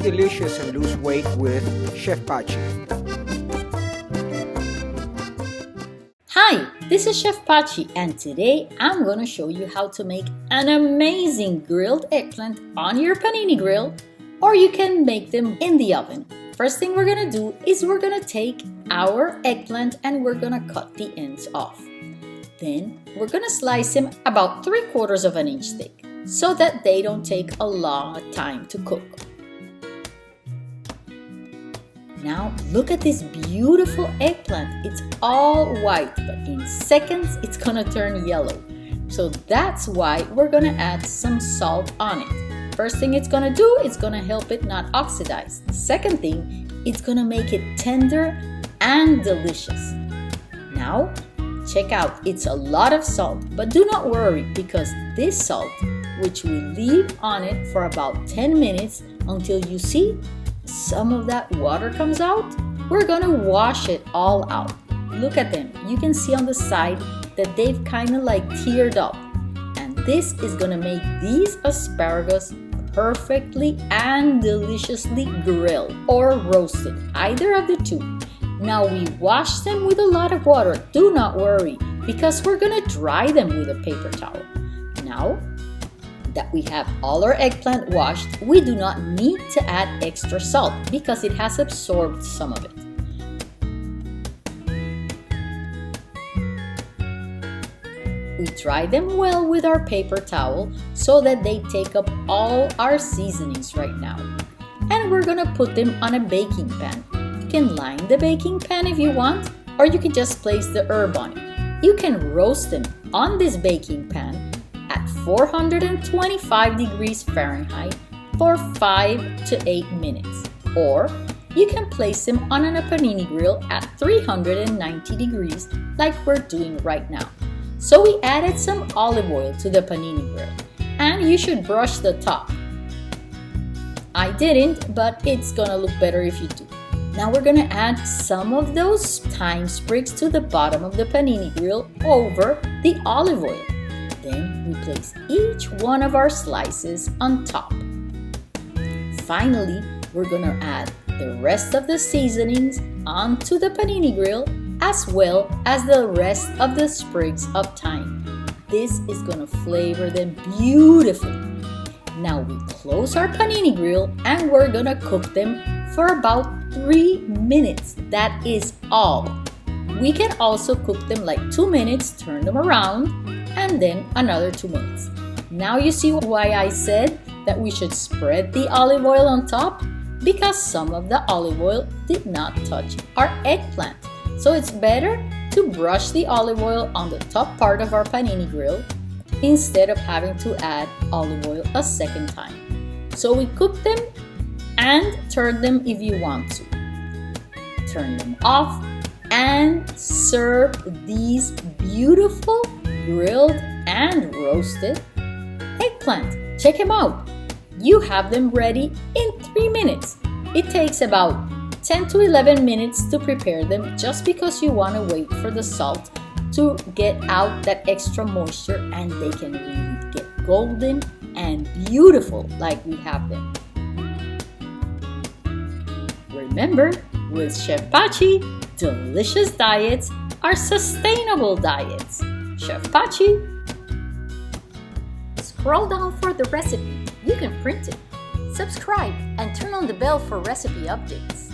delicious and lose weight with Chef Pachi. Hi, this is Chef Pachi, and today I'm going to show you how to make an amazing grilled eggplant on your panini grill, or you can make them in the oven. First thing we're going to do is we're going to take our eggplant and we're going to cut the ends off. Then we're going to slice them about 3/4 of an inch thick so that they don't take a long time to cook. Now look at this beautiful eggplant. It's all white, but in seconds it's gonna turn yellow. So that's why we're gonna add some salt on it. First thing it's gonna do, it's gonna help it not oxidize. The second thing, it's gonna make it tender and delicious. Now, check out, it's a lot of salt, but do not worry because this salt, which we leave on it for about 10 minutes until you see some of that water comes out, we're gonna wash it all out. Look at them. You can see on the side that they've kind of like teared up. And this is gonna make these asparagus perfectly and deliciously grilled or roasted, either of the two. Now we wash them with a lot of water. Do not worry because we're gonna dry them with a paper towel. Now that we have all our eggplant washed, we do not need to add extra salt because it has absorbed some of it. We dry them well with our paper towel so that they take up all our seasonings right now. And we're gonna put them on a baking pan. You can line the baking pan if you want, or you can just place the herb on it. You can roast them on this baking pan at 425 degrees Fahrenheit for 5 to 8 minutes. Or you can place them on a panini grill at 390 degrees like we're doing right now. So we added some olive oil to the panini grill, and you should brush the top. I didn't, but it's gonna look better if you do. Now we're gonna add some of those thyme sprigs to the bottom of the panini grill over the olive oil. Then we place each one of our slices on top. Finally, we're gonna add the rest of the seasonings onto the panini grill as well as the rest of the sprigs of thyme. This is gonna flavor them beautifully. Now we close our panini grill and we're gonna cook them for about 3 minutes. That is all. We can also cook them like 2 minutes, turn them around, and then another 2 minutes. Now you see why I said that we should spread the olive oil on top? Because some of the olive oil did not touch our eggplant. So it's better to brush the olive oil on the top part of our panini grill instead of having to add olive oil a second time. So we cook them and turn them if you want to. Turn them off and serve these beautiful grilled and roasted eggplant. Check them out. You have them ready in 3 minutes. It takes about 10 to 11 minutes to prepare them just because you want to wait for the salt to get out that extra moisture and they can really get golden and beautiful like we have them. Remember, with Chef Pachi, delicious diets are sustainable diets. Chef Pachi. Scroll down for the recipe. You can print it. Subscribe and turn on the bell for recipe updates.